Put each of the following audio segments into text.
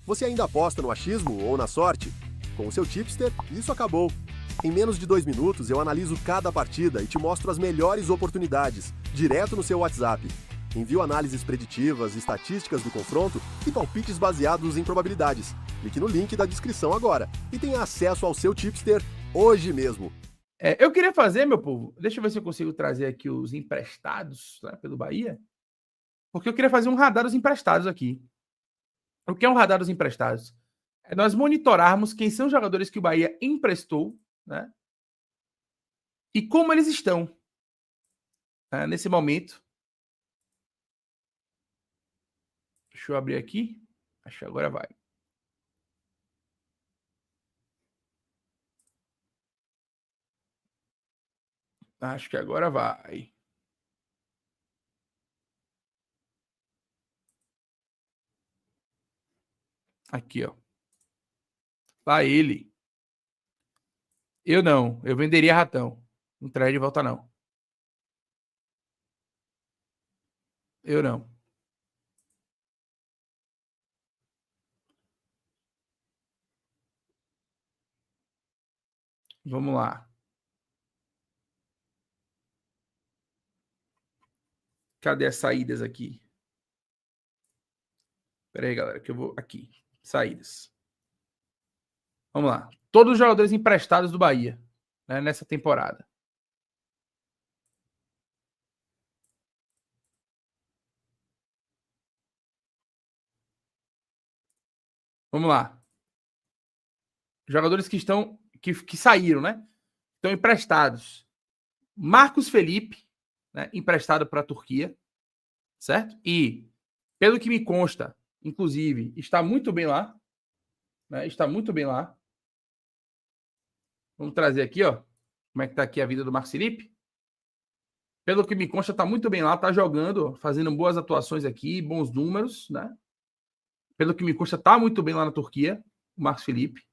Você ainda aposta no achismo ou na sorte? Com o seu tipster, isso acabou. Em menos de 2 minutos, eu analiso cada partida e te mostro as melhores oportunidades, direto no seu WhatsApp. Envio análises preditivas, estatísticas do confronto e palpites baseados em probabilidades. Clique no link da descrição agora e tenha acesso ao seu tipster hoje mesmo. Eu queria fazer, meu povo, deixa eu ver se eu consigo trazer aqui os emprestados, né, pelo Bahia, porque eu queria fazer um radar dos emprestados aqui. O que é um radar dos emprestados? É nós monitorarmos quem são os jogadores que o Bahia emprestou, né, e como eles estão, né, nesse momento. Deixa eu abrir aqui. Acho que agora vai. Acho que agora vai. Aqui, ó. Lá ele. Eu não. Eu venderia ratão. Não traz de volta, não. Eu não. Vamos lá. Cadê as saídas aqui? Pera aí, galera, que eu vou aqui. Saídas. Vamos lá. Todos os jogadores emprestados do Bahia, né, nessa temporada. Vamos lá. Jogadores que estão que saíram, né? Estão emprestados. Marcos Felipe, né, emprestado para a Turquia, certo? E pelo que me consta, inclusive, está muito bem lá, né? Está muito bem lá. Vamos trazer aqui, ó, como é que tá aqui a vida do Marcos Felipe. Pelo que me consta, está muito bem lá, está jogando, fazendo boas atuações aqui, bons números, né? Pelo que me consta, está muito bem lá na Turquia, o Marcos Felipe.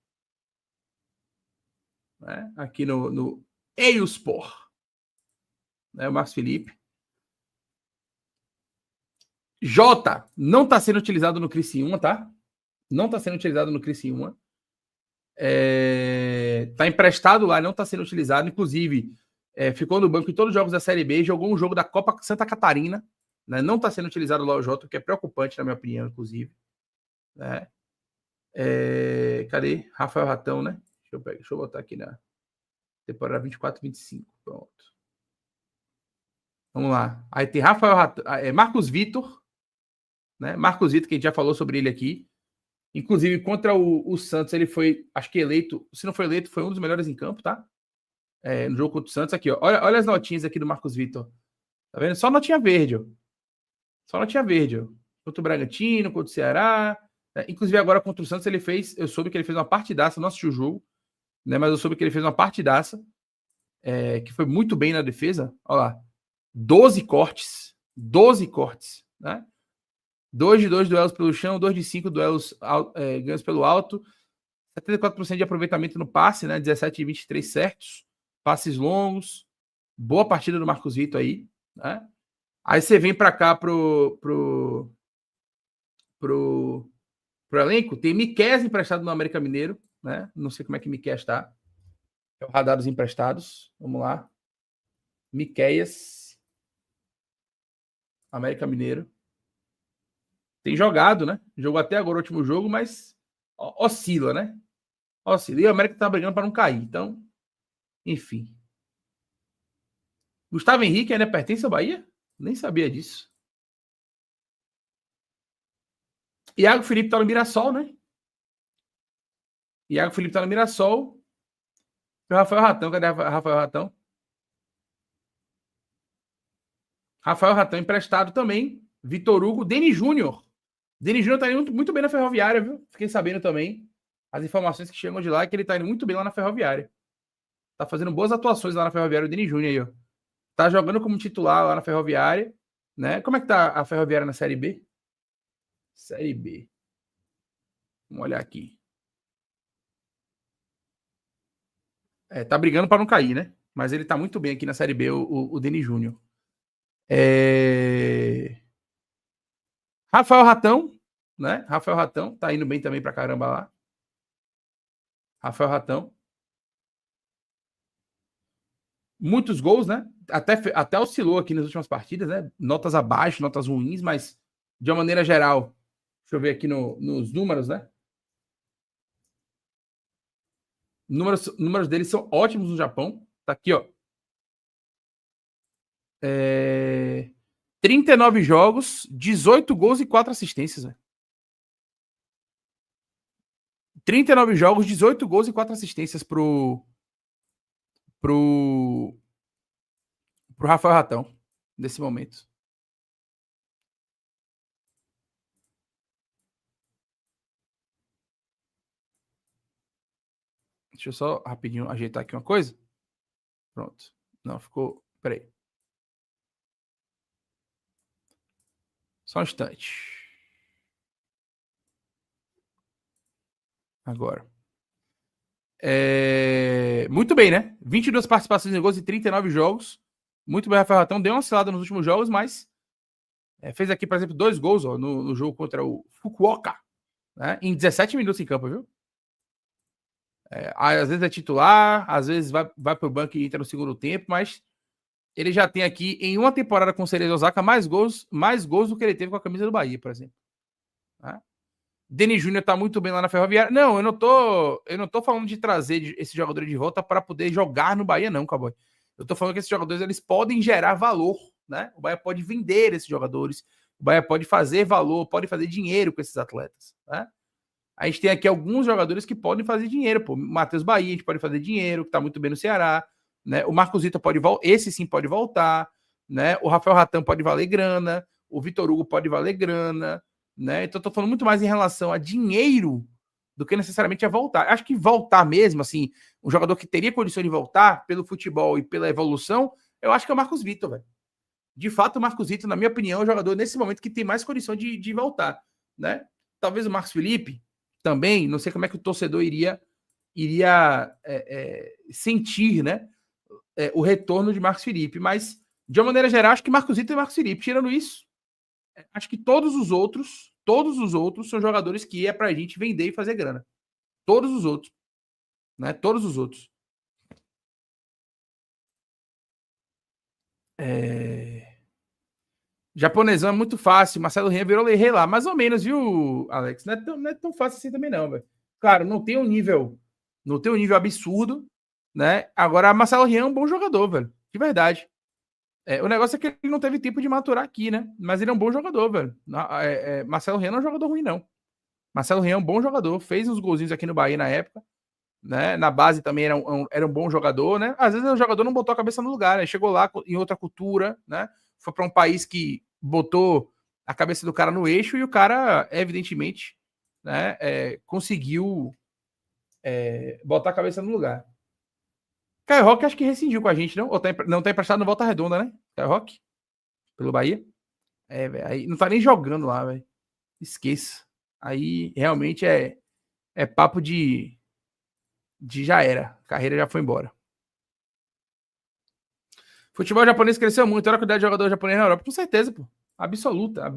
Né? Aqui no Eyüpspor, né? O Marcos Felipe. Jota não está sendo utilizado no Criciúma, tá? Não está sendo utilizado no Criciúma. Está emprestado lá, não está sendo utilizado. Inclusive, ficou no banco em todos os jogos da Série B, jogou um jogo da Copa Santa Catarina. Né? Não está sendo utilizado lá o Jota, o que é preocupante, na minha opinião, inclusive. Né? Cadê? Rafael Ratão, né? Deixa eu botar aqui na temporada 24-25. Pronto. Vamos lá. Aí tem Rafael Ratão, Marcos Vitor, né? Marcos Vitor, que a gente já falou sobre ele aqui. Inclusive, contra o Santos, ele foi, acho que eleito, se não foi eleito, foi um dos melhores em campo, tá? No jogo contra o Santos, aqui, ó. Olha as notinhas aqui do Marcos Vitor. Tá vendo? Só notinha verde, ó. Só notinha verde, ó. Contra o Bragantino, contra o Ceará. Inclusive, agora contra o Santos, eu soube que ele fez uma partidaça, não assisti o jogo, né? Mas eu soube que ele fez uma partidaça, que foi muito bem na defesa. Olha lá. 12 cortes, né? 2 de 2 duelos pelo chão, 2 de 5 duelos ganhos pelo alto, 74% de aproveitamento no passe, né? 17 de 23 certos, passes longos, boa partida do Marcos Vitor aí, né? Aí você vem para cá pro elenco, tem Miqueias emprestado no América Mineiro, né? Não sei como é que Miqueias está. É o radar dos emprestados. Vamos lá. Miqueias, América Mineiro. Tem jogado, né? Jogou até agora o último jogo, mas oscila, né? Oscila. E o América tá brigando para não cair. Então, enfim. Gustavo Henrique ainda pertence ao Bahia? Nem sabia disso. Iago Felipe tá no Mirassol, né? Iago Felipe tá no Mirassol. E o Rafael Ratão, cadê o Rafael Ratão? Rafael Ratão emprestado também. Vitor Hugo, Deni Júnior. Deni Júnior tá indo muito bem na Ferroviária, viu? Fiquei sabendo também. As informações que chegam de lá é que ele tá indo muito bem lá na Ferroviária. Tá fazendo boas atuações lá na Ferroviária, o Deni Júnior aí, ó. Tá jogando como titular lá na Ferroviária, né? Como é que tá a Ferroviária na Série B? Série B. Vamos olhar aqui. Tá brigando para não cair, né? Mas ele tá muito bem aqui na Série B, o Deni Júnior. Rafael Ratão, né? Rafael Ratão tá indo bem também pra caramba lá. Rafael Ratão. Muitos gols, né? Até oscilou aqui nas últimas partidas, né? Notas abaixo, notas ruins, mas de uma maneira geral, deixa eu ver aqui nos números, né? Números deles são ótimos no Japão. Tá aqui, ó. 39 jogos, 18 gols e 4 assistências, velho. 39 jogos, 18 gols e 4 assistências pro Rafael Ratão, nesse momento. Deixa eu só rapidinho ajeitar aqui uma coisa. Pronto. Não, ficou... Peraí. Só um instante. Agora. Muito bem, né? 22 participações em gols e 39 jogos. Muito bem, Rafael Ratão. Deu uma oscilada nos últimos jogos, mas fez aqui, por exemplo, 2 gols ó, no jogo contra o Fukuoka, né? Em 17 minutos em campo, viu? Às vezes é titular, às vezes vai pro banco e entra no segundo tempo, mas ele já tem aqui, em uma temporada com o Cerezo Osaka, mais gols do que ele teve com a camisa do Bahia, por exemplo. Né? Denis Júnior tá muito bem lá na Ferroviária. Não, eu não tô falando de trazer esses jogadores de volta para poder jogar no Bahia, não, Cowboy. Eu tô falando que esses jogadores eles podem gerar valor, né? O Bahia pode vender esses jogadores, o Bahia pode fazer valor, pode fazer dinheiro com esses atletas, né? A gente tem aqui alguns jogadores que podem fazer dinheiro, pô. Matheus Bahia, a gente pode fazer dinheiro, que tá muito bem no Ceará, né? O Marcos Vitor pode voltar, esse sim pode voltar, né? O Rafael Ratão pode valer grana, o Vitor Hugo pode valer grana, né? Então eu tô falando muito mais em relação a dinheiro do que necessariamente a voltar. Acho que voltar mesmo, assim, um jogador que teria condição de voltar pelo futebol e pela evolução, eu acho que é o Marcos Vitor, velho. De fato, o Marcos Vitor, na minha opinião, é o jogador nesse momento que tem mais condição de voltar, né? Talvez o Marcos Felipe também, não sei como é que o torcedor iria sentir, né? O retorno de Marcos Felipe, mas de uma maneira geral, acho que Marcos Vitor e Marcos Felipe, tirando isso, acho que todos os outros são jogadores que é pra gente vender e fazer grana. Todos os outros, né? Todos os outros. Japonesão é muito fácil. Marcelo Rian virou rei lá. Mais ou menos, viu, Alex? Não é tão fácil assim também, não, velho. Claro, não tem um nível absurdo, né? Agora, Marcelo Rian é um bom jogador, velho. De verdade. O negócio é que ele não teve tempo de maturar aqui, né? Mas ele é um bom jogador, velho. Marcelo Rian não é um jogador ruim, não. Marcelo Rian é um bom jogador. Fez uns golzinhos aqui no Bahia na época. Né? Na base também era um bom jogador, né? Às vezes o jogador não botou a cabeça no lugar, né? Chegou lá em outra cultura, né? Foi para um país que botou a cabeça do cara no eixo e o cara, evidentemente, né? Conseguiu botar a cabeça no lugar. Caio Roque acho que rescindiu com a gente, não? Ou não tá emprestado no Volta Redonda, né? Caio Roque? Pelo Bahia? Velho. Aí não tá nem jogando lá, velho. Esqueça. Aí realmente é papo de já era. A carreira já foi embora. Futebol japonês cresceu muito. Olha a quantidade de jogador japonês na Europa. Com certeza, pô. Absoluta.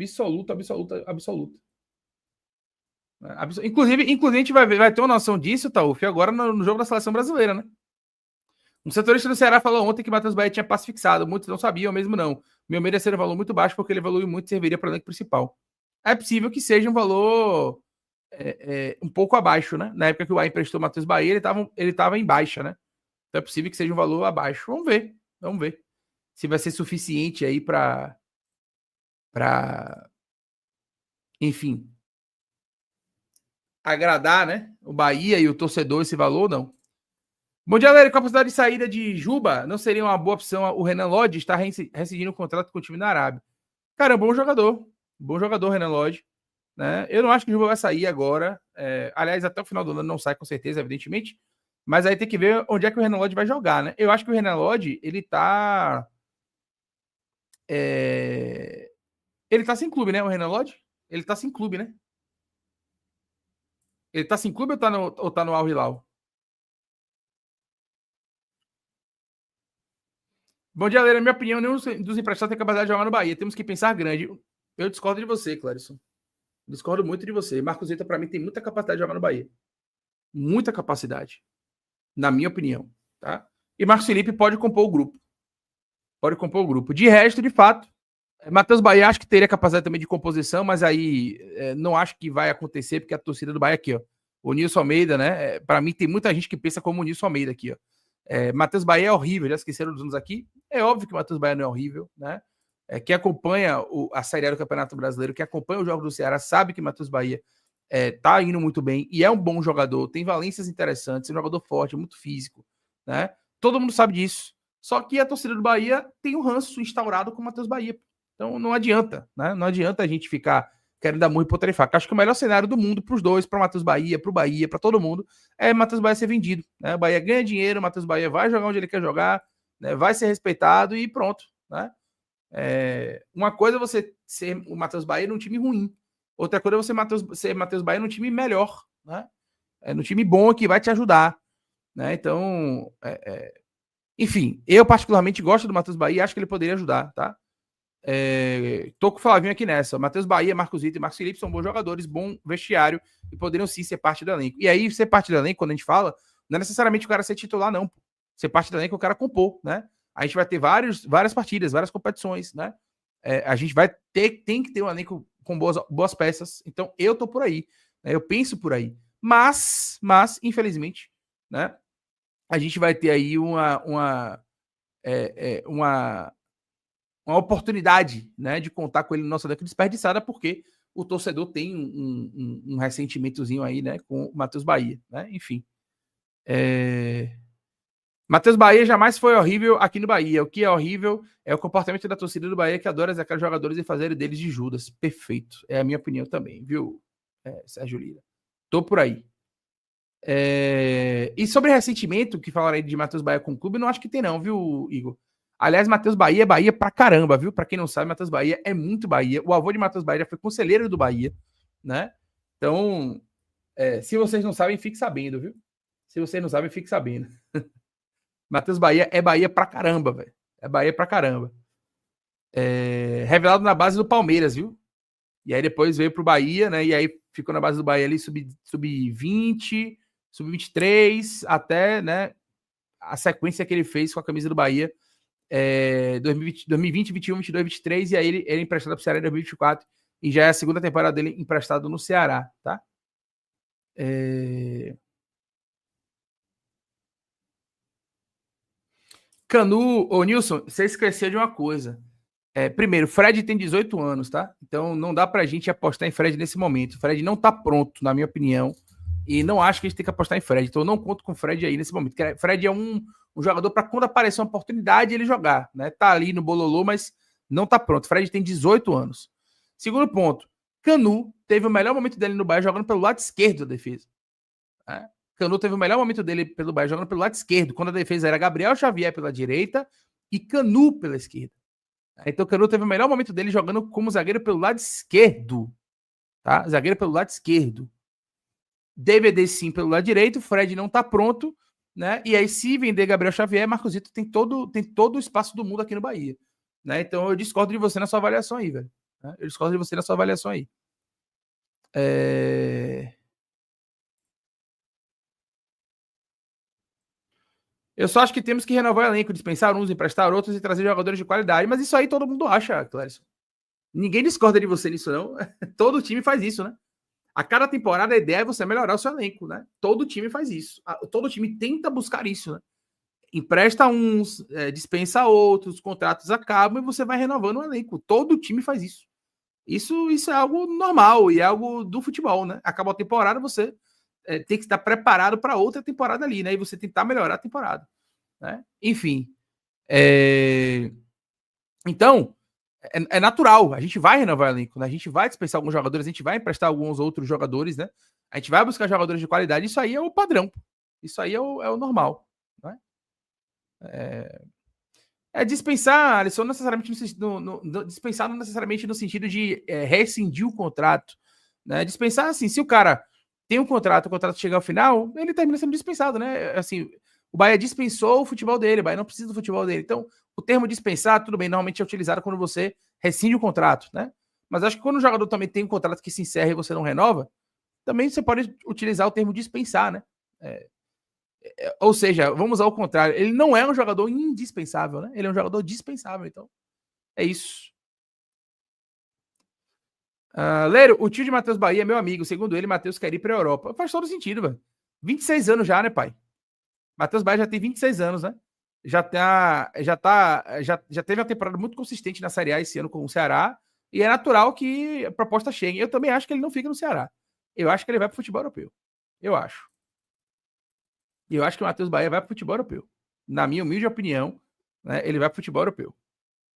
Inclusive, a gente vai ter uma noção disso, Tauf, agora no jogo da seleção brasileira, né? Um setorista do Ceará falou ontem que Matheus Bahia tinha passe fixado. Muitos não sabiam, mesmo não. Meu medo é ser um valor muito baixo, porque ele evolui muito e serviria para o elenco principal. É possível que seja um valor um pouco abaixo, né? Na época que o Bahia emprestou o Matheus Bahia, ele tava em baixa, né? Então é possível que seja um valor abaixo. Vamos ver. Se vai ser suficiente aí para enfim, agradar, né? O Bahia e o torcedor esse valor, não. Bom dia, galera. Com a possibilidade de saída de Juba, não seria uma boa opção o Renan Lodge estar rescindindo o contrato com o time da Arábia? Cara, bom jogador. Bom jogador, Renan Lodge. Né? Eu não acho que o Juba vai sair agora. Aliás, até o final do ano não sai, com certeza, evidentemente. Mas aí tem que ver onde é que o Renan Lodge vai jogar, né? Eu acho que o Renan Lodge, ele tá... Ele tá sem clube, né, o Renan Lodge? Ele tá sem clube, né? Ele tá sem clube ou tá no Al Hilal? Bom dia, galera. Minha opinião, nenhum dos emprestados tem capacidade de jogar no Bahia. Temos que pensar grande. Eu discordo de você, Clarison. Discordo muito de você. Marcos Vitor, para mim, tem muita capacidade de jogar no Bahia. Muita capacidade. Na minha opinião. Tá? E Marcos Felipe pode compor o grupo. Pode compor o grupo. De resto, de fato, Matheus Bahia acho que teria capacidade também de composição, mas aí não acho que vai acontecer, porque a torcida do Bahia aqui, ó. O Nilson Almeida, né? Para mim, tem muita gente que pensa como o Nilson Almeida aqui, ó. Matheus Bahia é horrível, já esqueceram dos anos aqui. É óbvio que o Matheus Bahia não é horrível, né? Quem acompanha a Série A do Campeonato Brasileiro, que acompanha o jogo do Ceará, sabe que o Matheus Bahia tá indo muito bem e é um bom jogador, tem valências interessantes, é um jogador forte, muito físico, né? Todo mundo sabe disso. Só que a torcida do Bahia tem um ranço instaurado com o Matheus Bahia. Então não adianta, né? Não adianta a gente ficar querendo dar murro e ponta de faca. Acho que o melhor cenário do mundo para os dois, para o Matheus Bahia, para o Bahia, para todo mundo, é Matheus Bahia ser vendido. Né? O Bahia ganha dinheiro, o Matheus Bahia vai jogar onde ele quer jogar, né? Vai ser respeitado e pronto. Né? Uma coisa é você ser o Matheus Bahia num time ruim. Outra coisa é você ser Matheus Bahia num time melhor. Né? Num time bom que vai te ajudar. Né? Então, enfim, eu particularmente gosto do Matheus Bahia e acho que ele poderia ajudar, tá? Tô com o Flavinho aqui nessa. Matheus Bahia, Marcos Vitor e Marcos Felipe são bons jogadores, bom vestiário e poderiam sim ser parte do elenco. E aí, ser parte do elenco, quando a gente fala, não é necessariamente o cara ser titular, não. Ser parte do elenco é o cara compor, né? A gente vai ter várias partidas, várias competições, né? A gente tem que ter um elenco com boas peças. Então, eu tô por aí. Né? Eu penso por aí. Mas infelizmente, né? A gente vai ter aí uma oportunidade, né, de contar com ele no nosso elenco desperdiçada, porque o torcedor tem um ressentimentozinho aí, né, com o Matheus Bahia, né? Enfim. Matheus Bahia jamais foi horrível aqui no Bahia. O que é horrível é o comportamento da torcida do Bahia, que adora aqueles jogadores e fazer deles de Judas. Perfeito. É a minha opinião também, viu, Sérgio Lira? Tô por aí. E sobre ressentimento, que falaram aí de Matheus Bahia com o clube, não acho que tem não, viu, Igor? Aliás, Matheus Bahia é Bahia pra caramba, viu? Pra quem não sabe, Matheus Bahia é muito Bahia. O avô de Matheus Bahia já foi conselheiro do Bahia, né? Então, se vocês não sabem, fique sabendo, viu? Se vocês não sabem, fique sabendo. Matheus Bahia é Bahia pra caramba, velho. É Bahia pra caramba. Revelado na base do Palmeiras, viu? E aí depois veio pro Bahia, né? E aí ficou na base do Bahia ali, sub-20, sub-23, até, né? A sequência que ele fez com a camisa do Bahia 2020, 21, 22, 23, e aí ele é emprestado para o Ceará em 2024, e já é a segunda temporada dele emprestado no Ceará, tá? Canu, ô Nilson, você esqueceu de uma coisa. Primeiro, Fred tem 18 anos, tá? Então não dá pra gente apostar em Fred nesse momento. O Fred não tá pronto, na minha opinião, e não acho que a gente tem que apostar em Fred. Então eu não conto com o Fred aí nesse momento. Fred é um jogador para quando aparecer uma oportunidade ele jogar, né? Tá ali no bololô, mas não tá pronto. Fred tem 18 anos. Segundo ponto, Canu teve o melhor momento dele no Bahia jogando pelo lado esquerdo da defesa. Canu teve o melhor momento dele pelo Bahia jogando pelo lado esquerdo, quando a defesa era Gabriel Xavier pela direita e Canu pela esquerda. Então Canu teve o melhor momento dele jogando como zagueiro pelo lado esquerdo, tá? Zagueiro pelo lado esquerdo. DVD sim pelo lado direito, Fred não tá pronto, né? E aí, se vender Gabriel Xavier, Marcos Vitor tem todo o espaço do mundo aqui no Bahia. Né? Então eu discordo de você na sua avaliação aí, velho. Eu discordo de você na sua avaliação aí. Eu só acho que temos que renovar o elenco, dispensar uns, emprestar outros e trazer jogadores de qualidade. Mas isso aí todo mundo acha, Clérison. Ninguém discorda de você nisso, não. Todo time faz isso, né? A cada temporada a ideia é você melhorar o seu elenco, né? Todo time faz isso. Todo time tenta buscar isso, né? Empresta uns, dispensa outros, contratos acabam e você vai renovando o elenco. Todo time faz isso. Isso é algo normal e é algo do futebol, né? Acabou a temporada, você tem que estar preparado para outra temporada ali, né? E você tentar melhorar a temporada. Né? Enfim. Então, é natural. A gente vai renovar o elenco, né? A gente vai dispensar alguns jogadores, a gente vai emprestar alguns outros jogadores, né? A gente vai buscar jogadores de qualidade. Isso aí é o padrão. Isso aí é o normal. Né? Dispensar, Alisson, não necessariamente dispensar não necessariamente no sentido de rescindir o contrato. Né? Dispensar, assim, se o cara tem um contrato, o contrato chega ao final, ele termina sendo dispensado, né? Assim, o Bahia dispensou o futebol dele, o Bahia não precisa do futebol dele. Então, o termo dispensar, tudo bem, normalmente é utilizado quando você rescinde o contrato, né? Mas acho que quando o jogador também tem um contrato que se encerra e você não renova, também você pode utilizar o termo dispensar, né? Ou seja, vamos ao contrário, ele não é um jogador indispensável, né? Ele é um jogador dispensável, então é isso. Leiro, o tio de Matheus Bahia é meu amigo. Segundo ele, Matheus quer ir pra Europa. Faz todo sentido, velho. 26 anos já, né, pai? Matheus Bahia já tem 26 anos, né? Já teve uma temporada muito consistente na Série A esse ano com o Ceará. E é natural que a proposta chegue. Eu também acho que ele não fica no Ceará. Eu acho que ele vai pro futebol europeu. Eu acho. E eu acho que o Matheus Bahia vai pro futebol europeu. Na minha humilde opinião, né, ele vai pro futebol europeu.